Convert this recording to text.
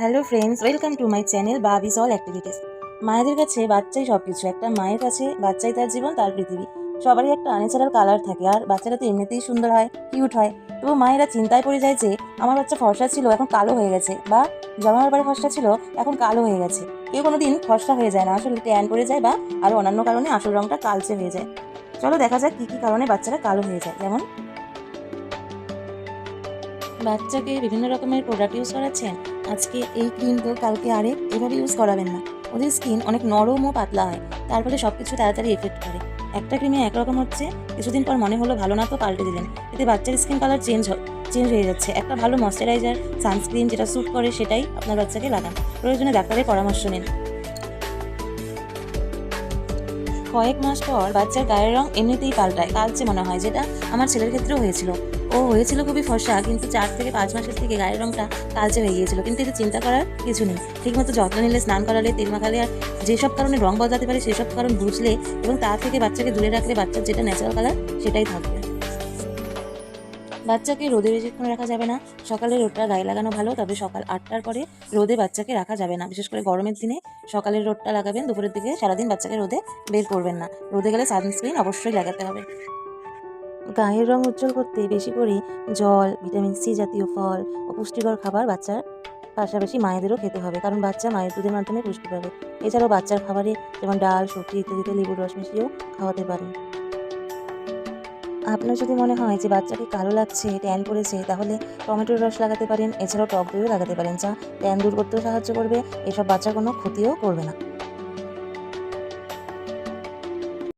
Hello friends, welcome to my channel বাবিস all activities. মায়েদের কাছে বাচ্চাই সব কিছু। একটা মায়ের কাছে বাচ্চাই তার জীবন, তার পৃথিবী। সবারই একটা আনন্যাচারাল কালার থাকে, আর বাচ্চারা তো এমনিতেই সুন্দর হয়, কিউট হয়। তবু মায়েরা চিন্তায় পড়ে যায় যে আমার বাচ্চা ফর্সা ছিল, এখন কালো হয়ে গেছে, বা জন্মের পরে ফর্সা ছিল, এখন কালো হয়ে গেছে। কেউ কোনোদিন ফর্সা হয়ে যায় না, আসলে ট্যান পড়ে যায় বা আরও অন্যান্য কারণে আসল রঙটা কালচে হয়ে যায়। চলো দেখা যাক কী কী কারণে বাচ্চারা কালো হয়ে যায়। যেমন বাচ্চাকে বিভিন্ন রকমের প্রোডাক্ট ইউজ করাচ্ছেন, আজকে এই ক্রিম তো কালকে আরেক, এভাবে ইউজ করাবেন না। ওদের স্কিন অনেক নরম ও পাতলা হয়, তার ফলে সব কিছু তাড়াতাড়ি এফেক্ট করে। একটা ক্রিমে একরকম হচ্ছে, কিছুদিন পর মনে হলো ভালো না, তো পাল্টে দিলেন। এতে বাচ্চার স্কিন কালার চেঞ্জ হয়ে যাচ্ছে। একটা ভালো ময়শ্চারাইজার, সানস্ক্রিন যেটা স্যুট করে সেটাই আপনার বাচ্চাকে লাগান। প্রয়োজনে ডাক্তারের পরামর্শ নিন। কয়েক মাস পর বাচ্চার গায়ের রং এমনিতেই পাল্টায়, কালচে মনে হয়, যেটা আমার ছেলের ক্ষেত্রেও হয়েছিল। ও হয়েছিল খুবই ফর্সা, কিন্তু 4 থেকে 5 মাসের থেকে গায়ের রংটা কালচে হয়ে গিয়েছিল। কিন্তু এতে চিন্তা করার কিছু নেই। ঠিকমতো যত্ন নিলে, স্নান করালে, তেল মাখালে, আর যেসব কারণে রং বদলাতে পারে সেসব কারণ বুঝলে এবং তা থেকে বাচ্চাকে দূরে রাখলে বাচ্চার যেটা ন্যাচারাল কালার সেটাই থাকবে। বাচ্চাকে রোদে বেশিক্ষণ রাখা যাবে না। সকালে রোদটা গায়ে লাগানো ভালো, তবে সকাল 8টার পরে রোদে বাচ্চাকে রাখা যাবে না। বিশেষ করে গরমের দিনে সকালের রোদটা লাগাবেন, দুপুরের দিকে সারাদিন বাচ্চাকে রোদে বের করবেন না। রোদে গেলে সানস্ক্রিন অবশ্যই লাগাতে হবে। গায়ের রং উজ্জ্বল করতে বেশি করে জল, ভিটামিন সি জাতীয় ফল ও পুষ্টিকর খাবার বাচ্চার পাশাপাশি মায়েদেরও খেতে হবে, কারণ বাচ্চা মায়ের দুধের মাধ্যমে পুষ্টি পাবে। এছাড়াও বাচ্চার খাবারে যেমন ডাল, সবজি ইত্যাদিতে লেবুর রস মিশিয়েও খাওয়াতে পারেন। আপনার যদি মনে হয় যে বাচ্চাকে কালো লাগছে, ট্যান পড়েছে, তাহলে টমেটোর রস লাগাতে পারেন। এছাড়াও টক দইও লাগাতে পারেন, যা ট্যান দূর করতেও সাহায্য করবে, এসব বাচ্চার কোনো ক্ষতিও করবে না।